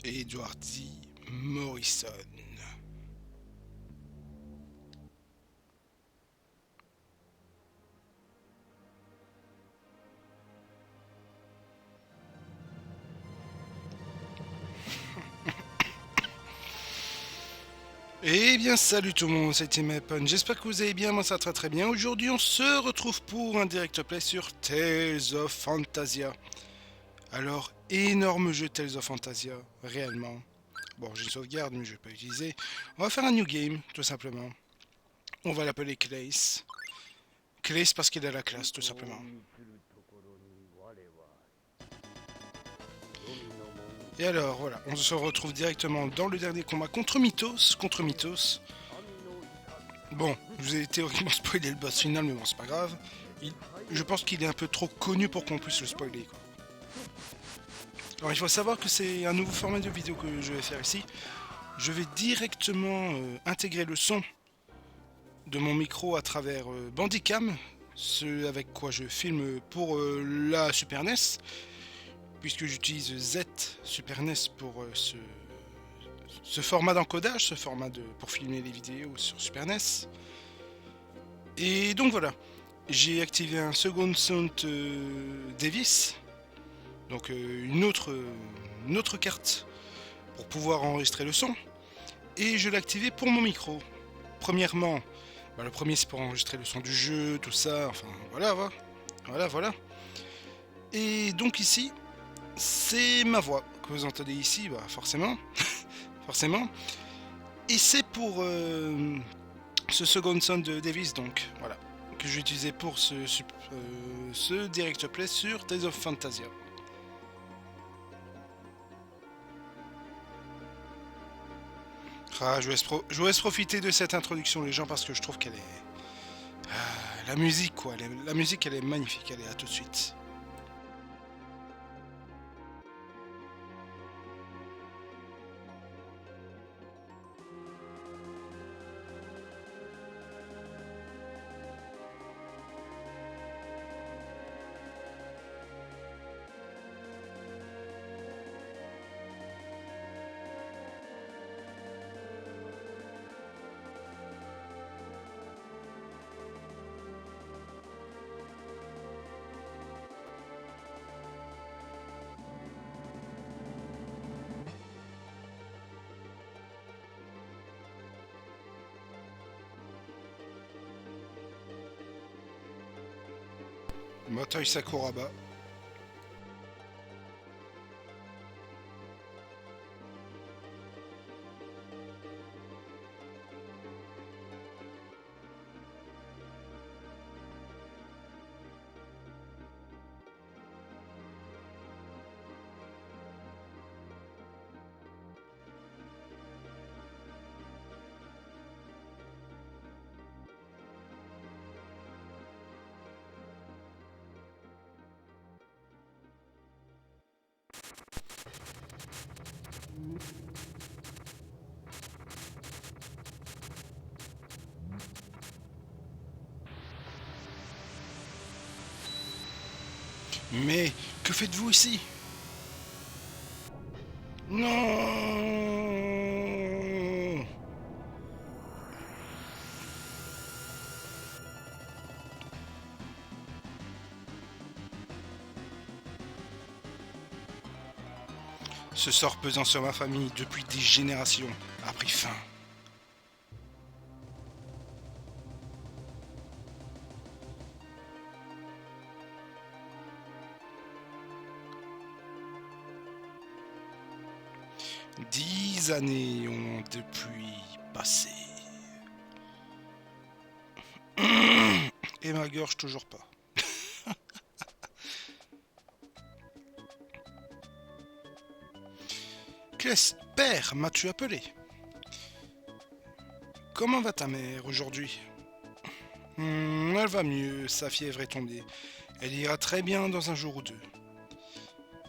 Edward D. Morrison. Eh bien salut tout le monde, c'est Team Apple. J'espère que vous allez bien, moi ça va très bien. Aujourd'hui on se retrouve pour un direct play sur Tales of Fantasia. Alors, énorme jeu Tales of Fantasia, réellement. Bon, j'ai une sauvegarde mais je vais pas utiliser. On va faire un new game, tout simplement. On va l'appeler Clace. Clace parce qu'il a la classe, tout simplement. Et alors, voilà, on se retrouve directement dans le dernier combat contre Mythos. Bon, je vous ai théoriquement spoilé le boss final, mais bon, c'est pas grave. Je pense qu'il est un peu trop connu pour qu'on puisse le spoiler, quoi. Alors, il faut savoir que c'est un nouveau format de vidéo que je vais faire ici. Je vais directement intégrer le son de mon micro à travers Bandicam, ce avec quoi je filme pour la Super NES, puisque j'utilise Z Super NES pour ce format d'encodage, pour filmer les vidéos sur Super NES. Et donc voilà, j'ai activé un second sound Davis, donc une autre carte pour pouvoir enregistrer le son, et je l'ai activé pour mon micro. Premièrement, le premier c'est pour enregistrer le son du jeu, tout ça, enfin voilà. Et donc ici, c'est ma voix que vous entendez ici, forcément. Et c'est pour ce second sound de Davis, donc voilà, que j'ai utilisé pour ce direct play sur Tales of Fantasia. Je vous laisse profiter de cette introduction, les gens, parce que je trouve qu'elle est la musique, quoi. La musique, elle est magnifique. Allez, à tout de suite. Motoi Sakuraba. Mais que faites-vous ici? Non! Ce sort pesant sur ma famille depuis des générations a pris fin. Dix années ont depuis passé. Et ma gorge toujours pas. Qu'est-ce, père, m'as-tu appelé? Comment va ta mère aujourd'hui? Elle va mieux, sa fièvre est tombée. Elle ira très bien dans un jour ou deux.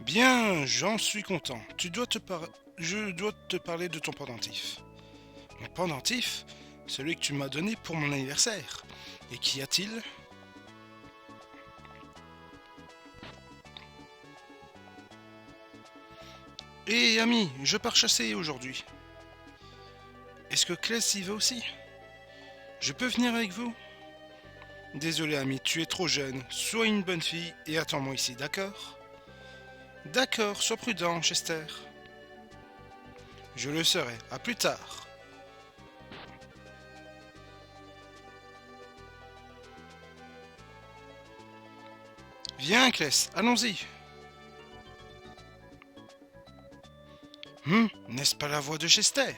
Bien, j'en suis content. Je dois te parler de ton pendentif. Mon pendentif? Celui que tu m'as donné pour mon anniversaire. Et qu'y a-t-il? Hé ami, je pars chasser aujourd'hui. Est-ce que Kless y va aussi? Je peux venir avec vous? Désolé ami, tu es trop jeune. Sois une bonne fille et attends-moi ici, d'accord? D'accord, sois prudent, Chester. Je le serai, à plus tard. Viens, Kless, allons-y. N'est-ce pas la voix de Chester?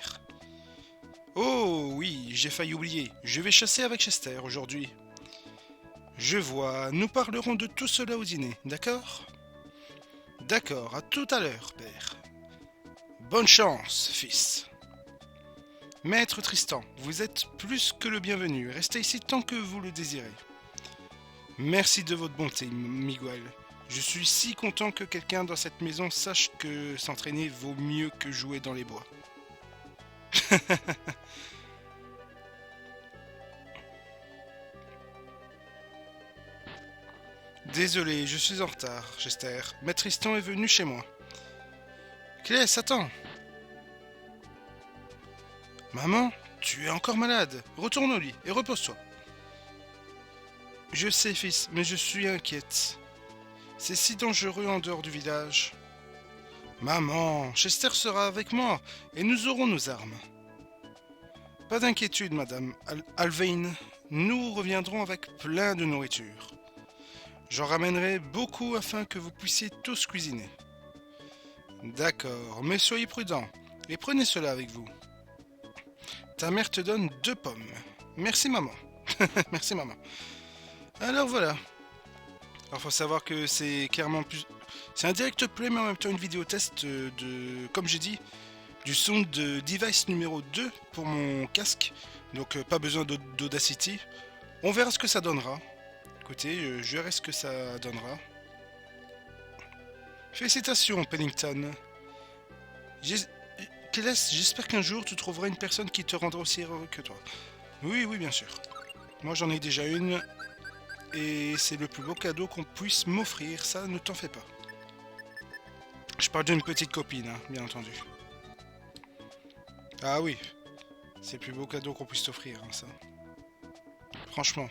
Oh oui, j'ai failli oublier. Je vais chasser avec Chester aujourd'hui. Je vois, nous parlerons de tout cela au dîner, d'accord? D'accord, à tout à l'heure, père. Bonne chance, fils. Maître Tristan, vous êtes plus que le bienvenu. Restez ici tant que vous le désirez. Merci de votre bonté, Miguel. Je suis si content que quelqu'un dans cette maison sache que s'entraîner vaut mieux que jouer dans les bois. Désolé, je suis en retard, Chester. Maître Tristan est venu chez moi. Kless, attends. Maman, tu es encore malade. Retourne au lit et repose-toi. Je sais, fils, mais je suis inquiète. C'est si dangereux en dehors du village. Maman, Chester sera avec moi et nous aurons nos armes. Pas d'inquiétude, madame Alvain. Nous reviendrons avec plein de nourriture. J'en ramènerai beaucoup afin que vous puissiez tous cuisiner. D'accord, mais soyez prudents et prenez cela avec vous. Ta mère te donne 2 pommes. Merci, maman. Merci, maman. Alors voilà. Alors faut savoir que c'est clairement plus... C'est un direct play mais en même temps une vidéo test de... Comme j'ai dit, du son de device numéro 2 pour mon casque. Donc pas besoin d'Audacity. On verra ce que ça donnera. Écoutez, je verrai ce que ça donnera. Félicitations, Pennington. Kless, j'espère qu'un jour tu trouveras une personne qui te rendra aussi heureux que toi. Oui, oui, bien sûr. Moi j'en ai déjà une. Et c'est le plus beau cadeau qu'on puisse m'offrir, ça ne t'en fais pas. Je parle d'une petite copine, hein, bien entendu. Ah oui, c'est le plus beau cadeau qu'on puisse t'offrir, hein, ça. Franchement.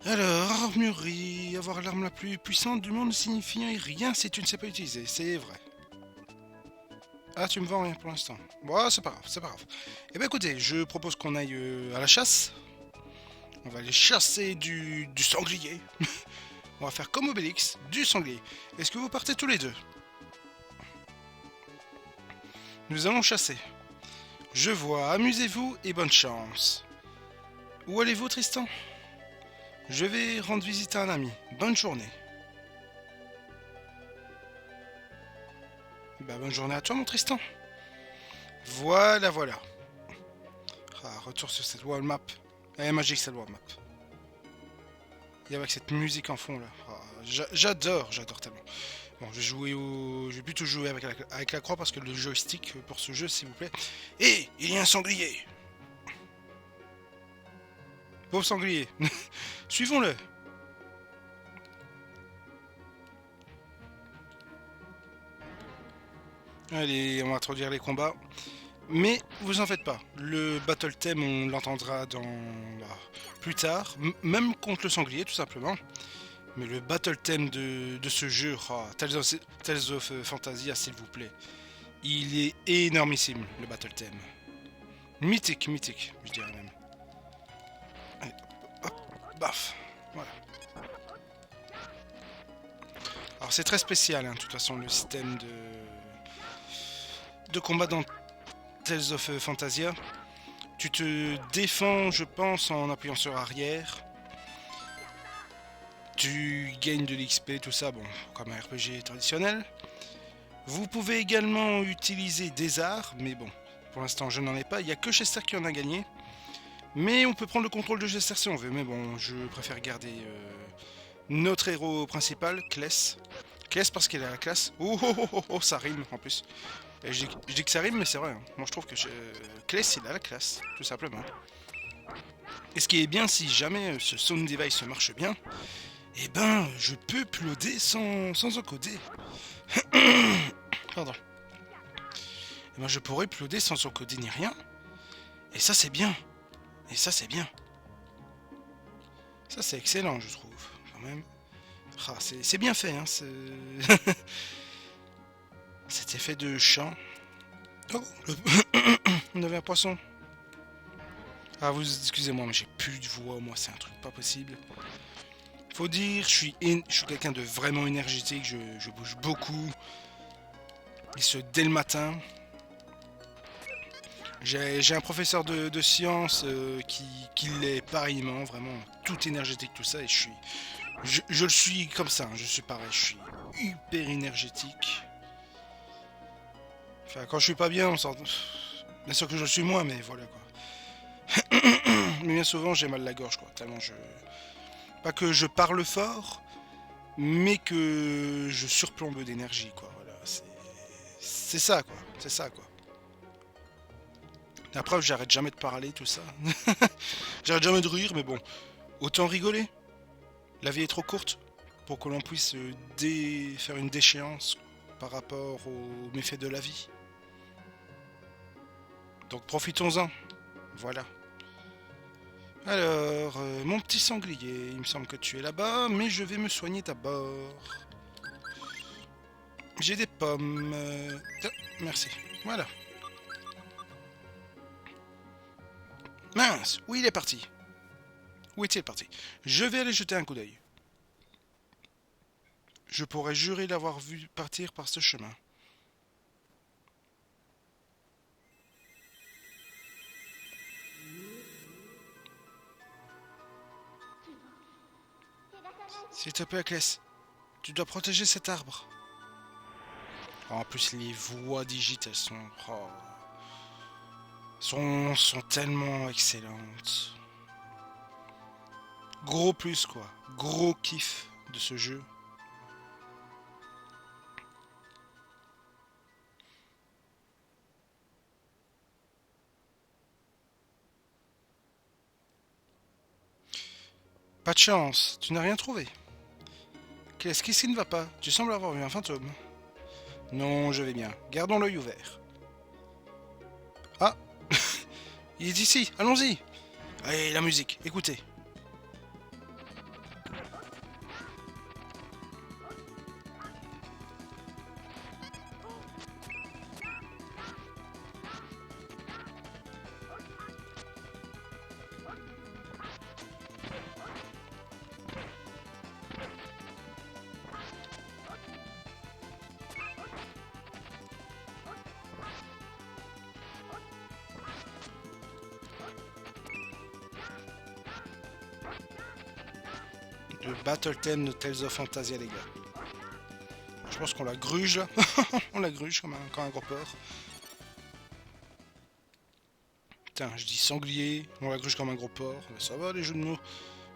Alors, armurerie, avoir l'arme la plus puissante du monde ne signifie rien si tu ne sais pas utiliser, c'est vrai. Ah, tu me vends rien pour l'instant. Bon, c'est pas grave, c'est pas grave. Eh ben écoutez, je propose qu'on aille à la chasse. On va aller chasser du sanglier. On va faire comme Obélix, du sanglier. Est-ce que vous partez tous les deux? Nous allons chasser. Je vois, amusez-vous et bonne chance. Où allez-vous, Tristan? Je vais rendre visite à un ami. Bonne journée. Bah, bonne journée à toi, mon Tristan. Voilà, voilà. Ah, retour sur cette wall map. Elle est magique, cette wall map. Et avec cette musique en fond, là. Ah, j'adore tellement. Bon, je vais plutôt jouer avec la croix parce que le joystick pour ce jeu, s'il vous plaît. Et il y a un sanglier. Pauvre sanglier. Suivons-le. Allez, on va introduire les combats. Mais vous en faites pas. Le battle theme, on l'entendra dans plus tard. Même contre le sanglier, tout simplement. Mais le battle theme de ce jeu, Tales of Fantasia, s'il vous plaît. Il est énormissime, le battle theme. Mythique, mythique, je dirais même. Allez, hop, baf, voilà. Alors c'est très spécial, hein, de toute façon, le système de combat dans Tales of Fantasia. Tu te défends, je pense, en appuyant sur arrière. Tu gagnes de l'XP, tout ça, bon, comme un RPG traditionnel. Vous pouvez également utiliser des arts, mais bon, pour l'instant je n'en ai pas. Il n'y a que Chester qui en a gagné. Mais on peut prendre le contrôle de Chester si on veut. Mais bon, je préfère garder notre héros principal, Kless. Kless parce qu'il a la classe. Oh, ça rime en plus. Et je dis que ça rime, mais c'est vrai. Hein. Moi je trouve que Kless il a la classe, tout simplement. Et ce qui est bien, si jamais ce sound device marche bien, eh ben je peux uploader sans encoder. Pardon. Et ben je pourrais uploader sans encoder ni rien. Et ça c'est bien. Et ça c'est bien. Ça c'est excellent je trouve. Quand même. Ah, c'est bien fait hein. Cet effet de chant. Oh, on avait un poisson. Ah vous excusez-moi mais j'ai plus de voix moi c'est un truc pas possible. Faut dire je suis quelqu'un de vraiment énergétique, je bouge beaucoup. Et ce dès le matin. J'ai un professeur de sciences qui l'est pareillement, vraiment tout énergétique, tout ça, et je le suis comme ça, hein, je suis pareil, je suis hyper énergétique. Enfin, quand je suis pas bien, on s'en... Bien sûr que je le suis moins, mais voilà quoi. Mais bien souvent, j'ai mal à la gorge, quoi, tellement je... Pas que je parle fort, mais que je surplombe d'énergie, quoi, voilà, c'est ça, quoi, c'est ça, quoi. La preuve, j'arrête jamais de parler, tout ça. J'arrête jamais de rire, mais bon, autant rigoler. La vie est trop courte pour que l'on puisse faire une déchéance par rapport aux méfaits de la vie. Donc profitons-en. Voilà. Alors, mon petit sanglier, il me semble que tu es là-bas, mais je vais me soigner d'abord. J'ai des pommes. Merci. Voilà. Mince, où il est parti? Où est-il parti? Je vais aller jeter un coup d'œil. Je pourrais jurer l'avoir vu partir par ce chemin. S'il te plaît, Clès, tu dois protéger cet arbre. Oh, en plus, les voix digites, elles sont tellement excellentes. Gros plus, quoi. Gros kiff de ce jeu. Pas de chance, tu n'as rien trouvé. Qu'est-ce qui ne va pas? Tu sembles avoir vu un fantôme. Non, je vais bien. Gardons l'œil ouvert. Ah, il est ici, allons-y. Allez, la musique, écoutez. Le Battle Theme de Tales of Fantasia, les gars. Je pense qu'on la gruge, là. On la gruge comme un gros porc. Putain, je dis sanglier, on la gruge comme un gros porc. Mais ça va, les jeux de mots.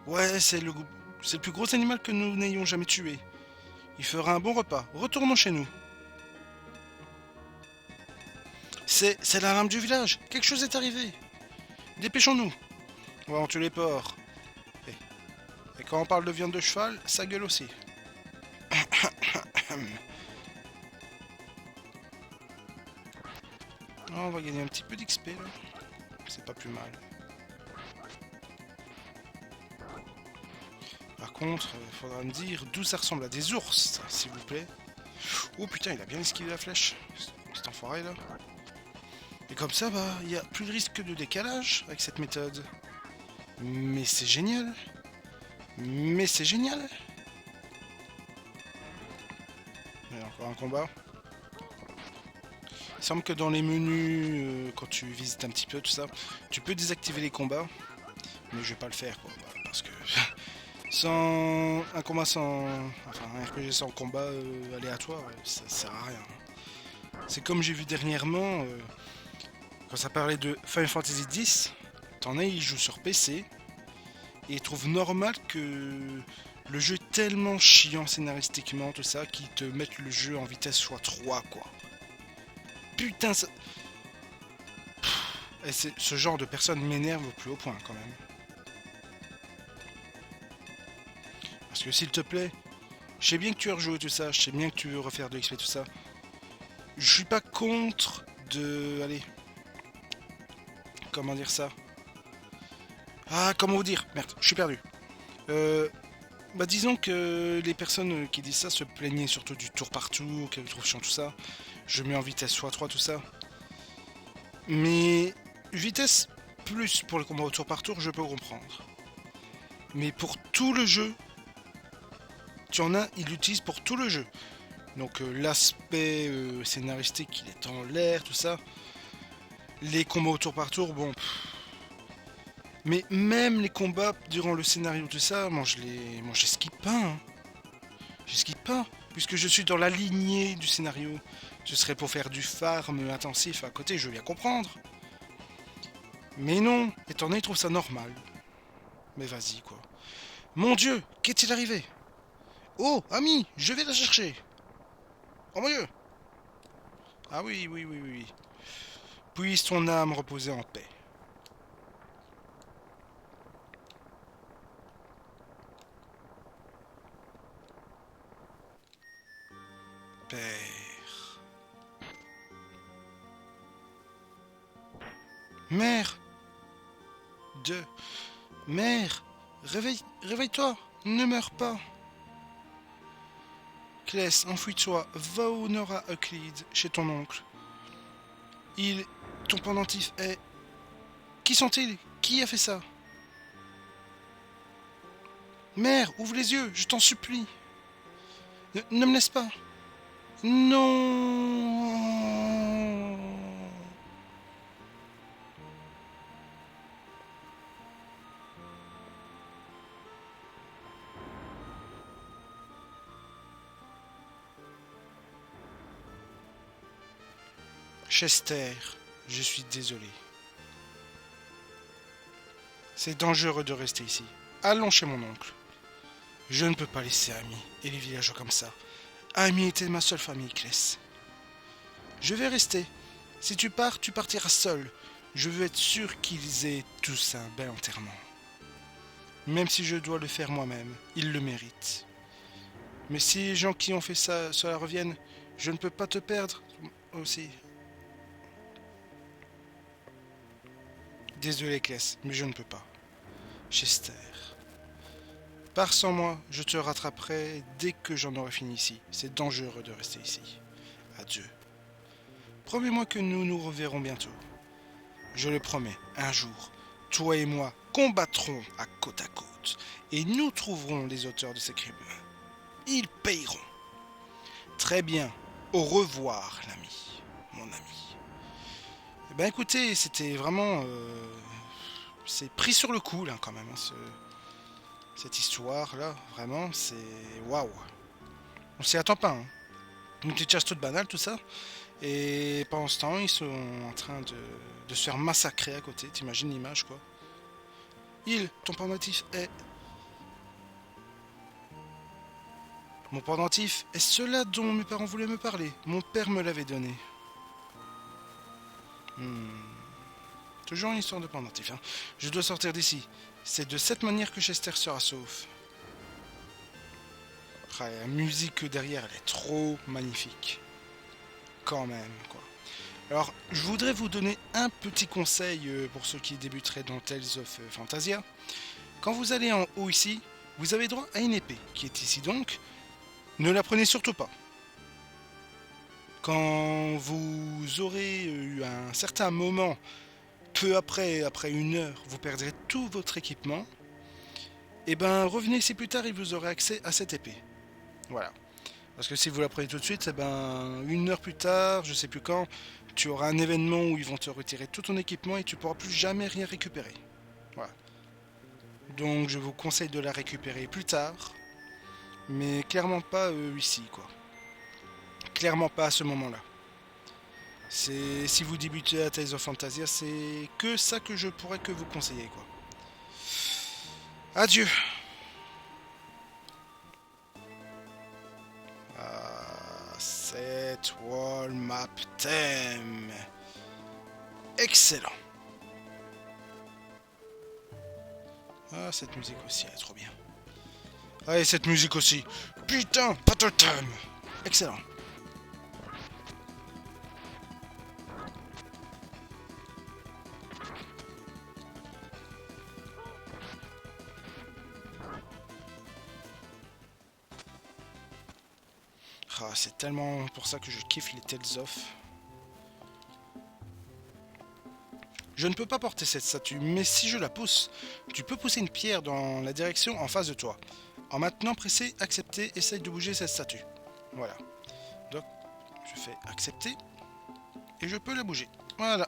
Ouais, c'est le plus gros animal que nous n'ayons jamais tué. Il fera un bon repas. Retournons chez nous. C'est l'alarme du village. Quelque chose est arrivé. Dépêchons-nous. On va en tuer les porcs. Et quand on parle de viande de cheval, ça gueule aussi. On va gagner un petit peu d'XP là. C'est pas plus mal. Par contre, il faudra me dire d'où ça ressemble à des ours, s'il vous plaît. Oh putain, il a bien esquivé la flèche. Cet enfoiré là. Et comme ça, bah, il n'y a plus de risque de décalage avec cette méthode. Mais c'est génial. Mais c'est génial. Il y a encore un combat. Il semble que dans les menus, quand tu visites un petit peu tout ça, tu peux désactiver les combats. Mais je vais pas le faire quoi. Voilà, parce que sans un combat sans... Enfin un RPG sans combat aléatoire, ça sert à rien. C'est comme j'ai vu dernièrement, quand ça parlait de Final Fantasy X, t'en as, ils jouent sur PC, et ils trouvent normal que le jeu est tellement chiant scénaristiquement, tout ça, qu'ils te mettent le jeu en vitesse x3, quoi. Putain, ça... Et ce genre de personne m'énerve au plus haut point, quand même. Parce que s'il te plaît, Je sais bien que tu as rejoué tout ça, je sais bien que tu veux refaire de l'XP tout ça. Je suis pas contre de... Allez. Comment dire ça? Ah, comment vous dire? Merde, je suis perdu. Bah disons que les personnes qui disent ça se plaignaient surtout du tour par tour, qu'elles trouvent chiant tout ça. Je mets en vitesse x3 tout ça. Mais vitesse plus pour le combat au tour par tour, je peux comprendre. Mais pour tout le jeu, tu en as, il l'utilise pour tout le jeu. Donc l'aspect scénaristique, il est en l'air, tout ça. Les combats au tour par tour, bon... Mais même les combats durant le scénario, tout ça, moi je skip pas. Hein. Je skip pas, puisque je suis dans la lignée du scénario. Ce serait pour faire du farm intensif à côté, je veux bien comprendre. Mais non, étant donné, il trouve ça normal. Mais vas-y, quoi. Mon Dieu, qu'est-il arrivé? Oh, ami, je vais la chercher. Oh mon Dieu. Ah oui, oui, oui, oui. Puisse ton âme reposer en paix. Père. Mère. Mère. Réveille-toi. Ne meurs pas. Clès, enfouis-toi. Va au Nora Euclide, chez ton oncle. Ton pendentif est... Qui sont-ils? Qui a fait ça? Mère, ouvre les yeux, je t'en supplie. Ne me laisse pas. Non. Chester, je suis désolé. C'est dangereux de rester ici. Allons chez mon oncle. Je ne peux pas laisser Amy et les villageois comme ça. Amy était ma seule famille, Clès. Je vais rester. Si tu pars, tu partiras seul. Je veux être sûr qu'ils aient tous un bel enterrement. Même si je dois le faire moi-même, ils le méritent. Mais si les gens qui ont fait ça, cela reviennent, je ne peux pas te perdre aussi. Désolé, Clès, mais je ne peux pas. Chester. Pars sans moi, je te rattraperai dès que j'en aurai fini ici. C'est dangereux de rester ici. Adieu. Promets-moi que nous nous reverrons bientôt. Je le promets, un jour, toi et moi combattrons à côte, et nous trouverons les auteurs de ces crimes. Ils payeront. Très bien. Au revoir, l'ami, mon ami. Eh ben écoutez, c'était vraiment... c'est pris sur le coup, là, quand même, hein, cette histoire-là. Vraiment, c'est... Waouh. On s'y attend pas, hein. Une petite chasse toute banale, tout ça. Et pendant ce temps, ils sont en train de se faire massacrer à côté. T'imagines l'image, quoi. Ton pendentif est... Mon pendentif est cela dont mes parents voulaient me parler. Mon père me l'avait donné. Toujours une histoire de pendentif. Hein. Je dois sortir d'ici. C'est de cette manière que Chester sera sauf. Ah, la musique derrière, elle est trop magnifique. Quand même, quoi. Alors, je voudrais vous donner un petit conseil pour ceux qui débuteraient dans Tales of Fantasia. Quand vous allez en haut ici, vous avez droit à une épée, qui est ici donc. Ne la prenez surtout pas. Quand vous aurez eu un certain moment, peu après 1 heure, vous perdrez tout votre équipement. Et ben revenez ici plus tard et vous aurez accès à cette épée. Voilà. Parce que si vous la prenez tout de suite, eh ben 1 heure plus tard, je sais plus quand, tu auras un événement où ils vont te retirer tout ton équipement et tu pourras plus jamais rien récupérer. Voilà. Donc je vous conseille de la récupérer plus tard, mais clairement pas ici, quoi. Clairement pas à ce moment-là. C'est si vous débutez à Tales of Fantasia, c'est que ça que je pourrais que vous conseiller, quoi. Adieu. Cette wall map thème. Excellent. Ah, cette musique aussi, elle est trop bien. Allez, cette musique aussi. Putain, patatam. Excellent. Ah, c'est tellement pour ça que je kiffe les Tales of. Je ne peux pas porter cette statue, mais si je la pousse, tu peux pousser une pierre dans la direction en face de toi. En maintenant pressé, accepter, essaye de bouger cette statue. Voilà. Donc, je fais accepter et je peux la bouger. Voilà.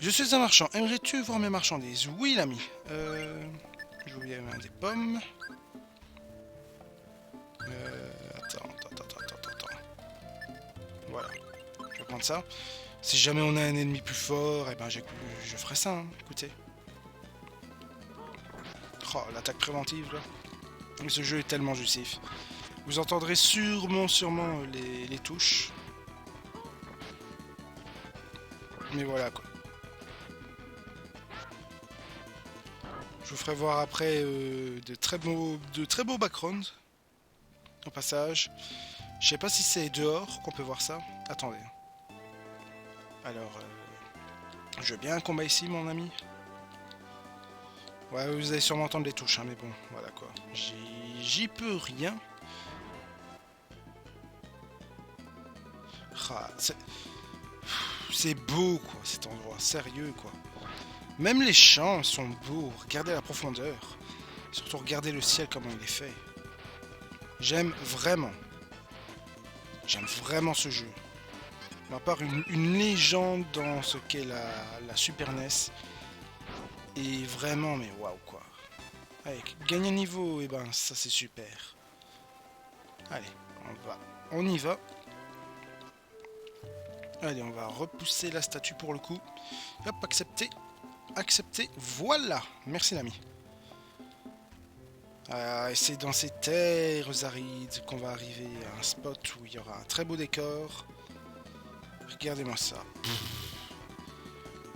Je suis un marchand. Aimerais-tu voir mes marchandises? Oui, l'ami. Je voulais des pommes. Attends. Voilà. Je vais prendre ça. Si jamais on a un ennemi plus fort, eh ben je ferai ça, hein. Écoutez. Oh, l'attaque préventive, là. Mais ce jeu est tellement jouissif. Vous entendrez sûrement les touches. Mais voilà, quoi. Je vous ferai voir après de très beaux backgrounds. Au passage. Je sais pas si c'est dehors qu'on peut voir ça. Attendez. Alors, je veux bien un combat ici, mon ami. Ouais, vous allez sûrement entendre les touches, hein, mais bon, voilà quoi. J'y peux rien. Ah, c'est beau, quoi, cet endroit. Sérieux, quoi. Même les champs sont beaux. Regardez la profondeur. Surtout, regardez le ciel, comment il est fait. J'aime vraiment. J'aime vraiment ce jeu. À part une légende dans ce qu'est la Super NES. Et vraiment, mais waouh quoi. Allez, gagner niveau, et ben ça c'est super. Allez, on y va. Allez, on va repousser la statue pour le coup. Hop, accepter. Accepter, voilà. Merci l'ami. Et c'est dans ces terres arides qu'on va arriver à un spot où il y aura un très beau décor. Regardez-moi ça.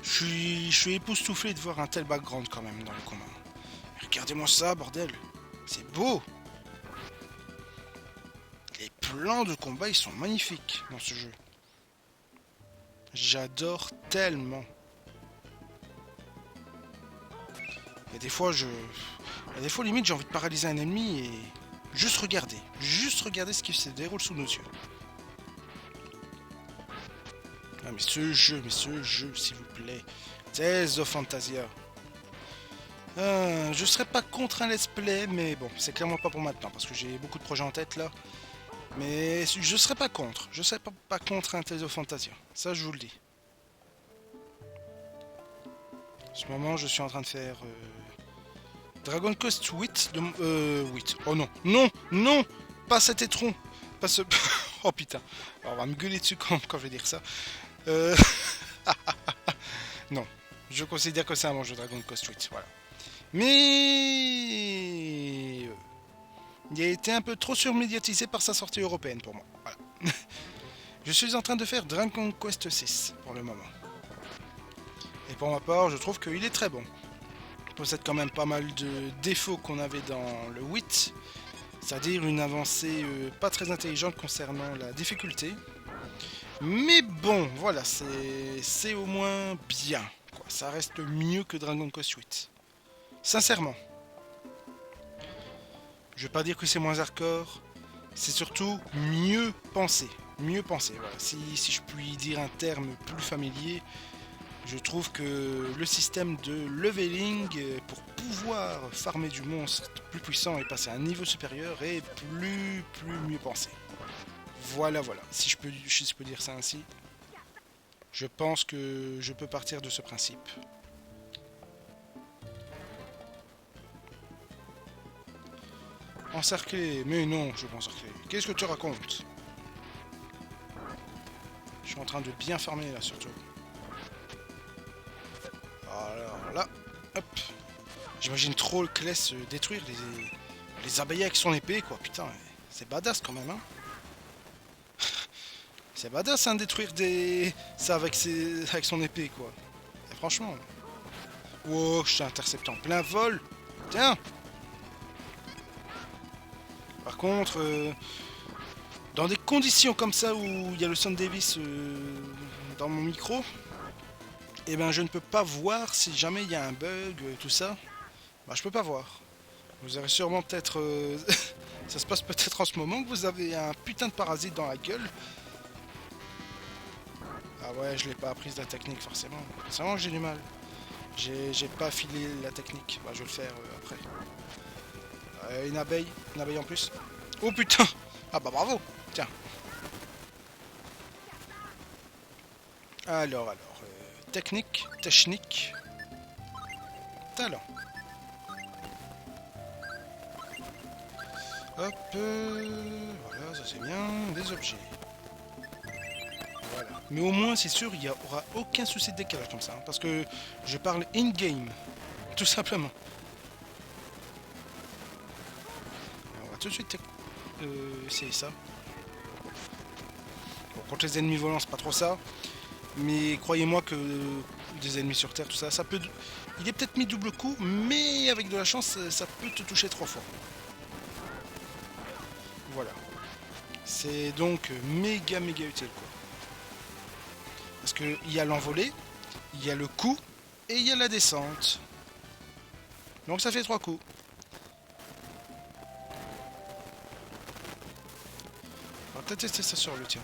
Je suis époustouflé de voir un tel background quand même dans le combat. Regardez-moi ça, bordel. C'est beau. Les plans de combat, ils sont magnifiques dans ce jeu. J'adore tellement. Et des fois, limite, j'ai envie de paralyser un ennemi et juste regarder. Juste regarder ce qui se déroule sous nos yeux. Ah, mais ce jeu, s'il vous plaît. Tales of Fantasia. Je serais pas contre un let's play, mais bon, c'est clairement pas pour maintenant, parce que j'ai beaucoup de projets en tête là. Mais je serais pas contre. Je serais pas contre un Tales of Fantasia. Ça, je vous le dis. En ce moment, je suis en train de faire Dragon Quest 8 de 8. Oh non, non, pas cet étron, pas ce. Oh putain, alors, on va me gueuler dessus quand je vais dire ça. Non, je considère que c'est un bon jeu Dragon Quest 8, voilà. Mais il a été un peu trop surmédiatisé par sa sortie européenne pour moi. Voilà. Je suis en train de faire Dragon Quest 6 pour le moment. Et pour ma part, je trouve qu'il est très bon. Il possède quand même pas mal de défauts qu'on avait dans le 8. C'est-à-dire une avancée pas très intelligente concernant la difficulté. Mais bon, voilà, c'est au moins bien, quoi. Ça reste mieux que Dragon Quest 8. Sincèrement. Je vais pas dire que c'est moins hardcore. C'est surtout mieux pensé. Mieux pensé, voilà. Si je puis dire un terme plus familier, je trouve que le système de leveling pour pouvoir farmer du monstre plus puissant et passer à un niveau supérieur est plus mieux pensé. Voilà. Si je peux dire ça ainsi, je pense que je peux partir de ce principe. Encercler, mais non, je vais pas encercler. Qu'est-ce que tu racontes? Je suis en train de bien farmer là surtout. Alors là, hop. J'imagine trop le Kless détruire les abeilles avec son épée, quoi. Putain, c'est badass quand même, hein. C'est badass, hein, détruire ça avec son épée, quoi. Et franchement. Wow, je t'ai intercepté en plein vol. Tiens. Par contre, dans des conditions comme ça où il y a le Sound Davis dans mon micro, et ben je ne peux pas voir si jamais il y a un bug, tout ça. Bah, je peux pas voir. Vous avez sûrement peut-être... ça se passe peut-être en ce moment que vous avez un putain de parasite dans la gueule. Ah ouais, je l'ai pas apprise la technique forcément. C'est vraiment que j'ai du mal. J'ai pas affilé la technique. Bah, je vais le faire après. Une abeille en plus. Oh putain. Ah bah bravo. Tiens. Technique, talent. Hop, voilà, ça c'est bien. Des objets. Voilà. Mais au moins, c'est sûr, il n'y aura aucun souci de décalage comme ça. Hein, parce que je parle in-game. Tout simplement. On va tout de suite essayer ça. Bon, contre les ennemis volants, c'est pas trop ça. Mais croyez-moi que des ennemis sur Terre, tout ça, ça peut... Il est peut-être mis double coup, mais avec de la chance, ça peut te toucher 3 fois. Voilà. C'est donc méga utile, quoi. Parce qu'il y a l'envolée, il y a le coup, et il y a la descente. Donc ça fait 3 coups. On va peut-être tester ça sur le tien.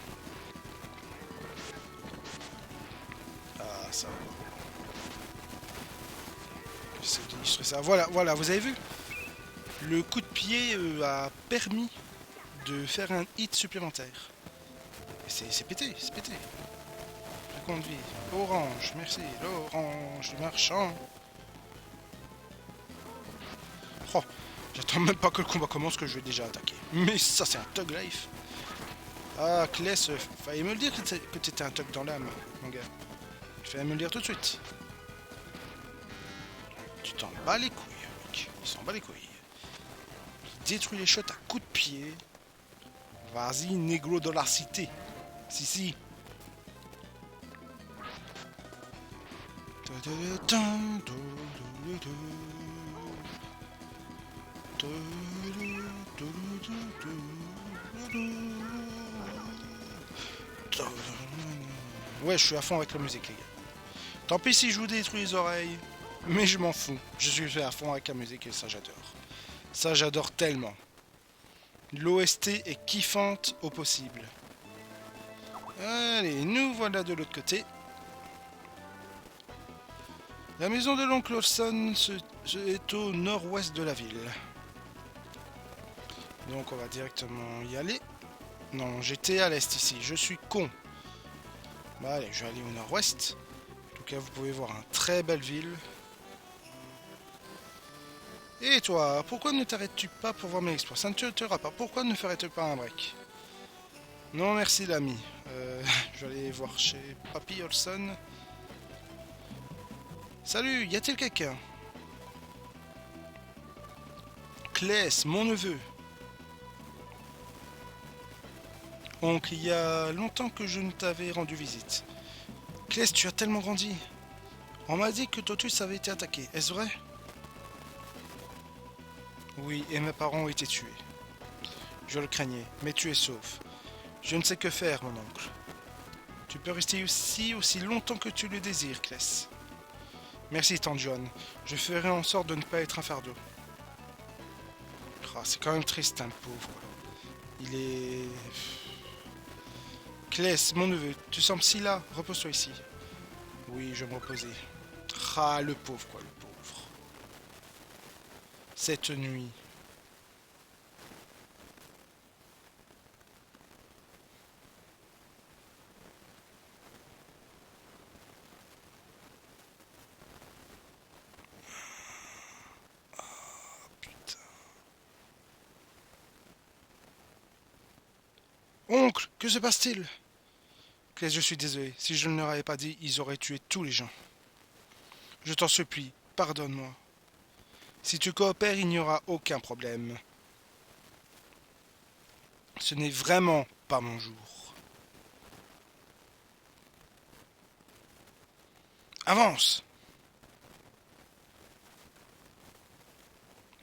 Ah, ça va. J'essaie d'illustrer ça. Voilà, vous avez vu? Le coup de pied a permis de faire un hit supplémentaire. C'est pété, c'est pété. Je conduis. Orange, merci. L'orange du marchand. Oh, j'attends même pas que le combat commence que je vais déjà attaquer. Mais ça, c'est un Thug Life. Ah, Kless, fallait me le dire que t'étais un Thug dans l'âme, mon gars. Il fallait me le dire tout de suite. Tu t'en bats les couilles, mec. Il s'en bat les couilles. Il détruit les shots à coups de pied. Vas-y, négro de la cité. Si. Ouais, je suis à fond avec la musique, les gars. Tant pis si je vous détruis les oreilles, mais je m'en fous. Je suis à fond avec la musique et ça, j'adore. Ça, j'adore tellement. L'OST est kiffante au possible. Allez, nous voilà de l'autre côté. La maison de l'oncle Olson est au nord-ouest de la ville. Donc on va directement y aller. Non, j'étais à l'est ici, je suis con. Bah allez, je vais aller au nord-ouest. En tout cas, vous pouvez voir une très belle ville. Et toi, pourquoi ne t'arrêtes-tu pas pour voir mes exploits? Ça ne te tuera pas. Pourquoi ne ferais-tu pas un break? Non, merci l'ami. Je vais aller voir chez Papy Olson. Salut, y a-t-il quelqu'un? Kless, mon neveu. Oncle, il y a longtemps que je ne t'avais rendu visite. Kless, tu as tellement grandi. On m'a dit que Totus avait été attaqué. Est-ce vrai? Oui, et mes parents ont été tués. Je le craignais, mais tu es sauf. Je ne sais que faire, mon oncle. Tu peux rester ici aussi longtemps que tu le désires, Kless. Merci, tante John. Je ferai en sorte de ne pas être un fardeau. Oh, c'est quand même triste, un pauvre. Il est... Kless, mon neveu, tu sembles si là. Repose-toi ici. Oui, je vais me reposer. Ah, le pauvre, quoi, le pauvre. Cette nuit... Oncle, que se passe-t-il? Kless, je suis désolé. Si je ne leur avais pas dit, ils auraient tué tous les gens. Je t'en supplie, pardonne-moi. Si tu coopères, il n'y aura aucun problème. Ce n'est vraiment pas mon jour. Avance!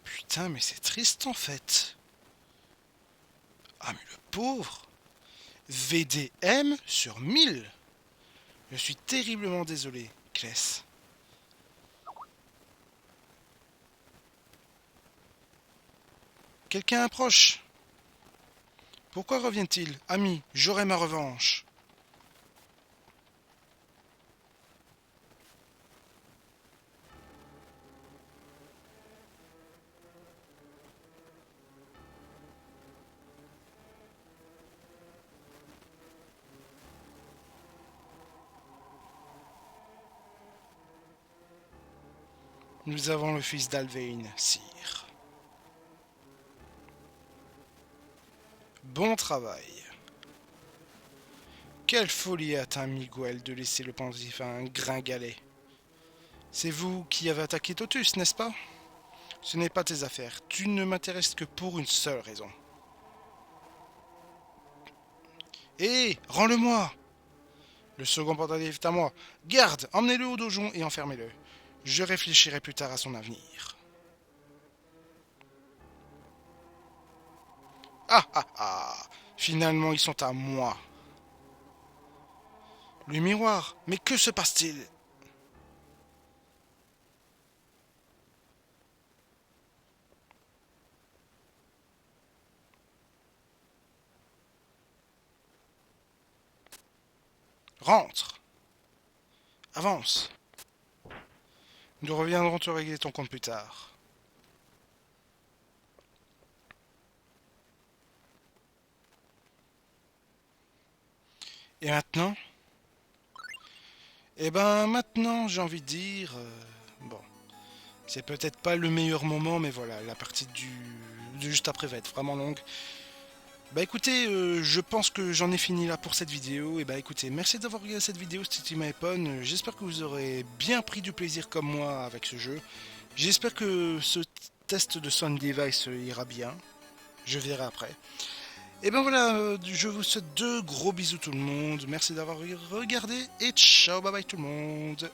Putain, mais c'est triste en fait. pauvre. VDM sur 1000. Je suis terriblement désolé, Kless. Quelqu'un approche. Pourquoi revient-il? Ami, j'aurai ma revanche. Nous avons le fils d'Alvain, sire. Bon travail. Quelle folie atteint Miguel de laisser le pontife à un gringalet. C'est vous qui avez attaqué Totus, n'est-ce pas? Ce n'est pas tes affaires. Tu ne m'intéresses que pour une seule raison. Hé, rends-le-moi! Le second pontife est à moi. Garde, emmenez-le au donjon et enfermez-le. Je réfléchirai plus tard à son avenir. Ah ah ah! Finalement, ils sont à moi. Le miroir, mais que se passe-t-il? Rentre. Avance. Nous reviendrons te régler ton compte plus tard. Et maintenant? Eh ben maintenant, j'ai envie de dire... bon, c'est peut-être pas le meilleur moment, mais voilà, la partie du juste après va être vraiment longue. Bah écoutez, je pense que j'en ai fini là pour cette vidéo. Et bah écoutez, merci d'avoir regardé cette vidéo, c'était Team iPhone. J'espère que vous aurez bien pris du plaisir comme moi avec ce jeu. J'espère que ce test de Sound Device ira bien. Je verrai après. Et ben voilà, je vous souhaite de gros bisous tout le monde. Merci d'avoir regardé et ciao, bye bye tout le monde.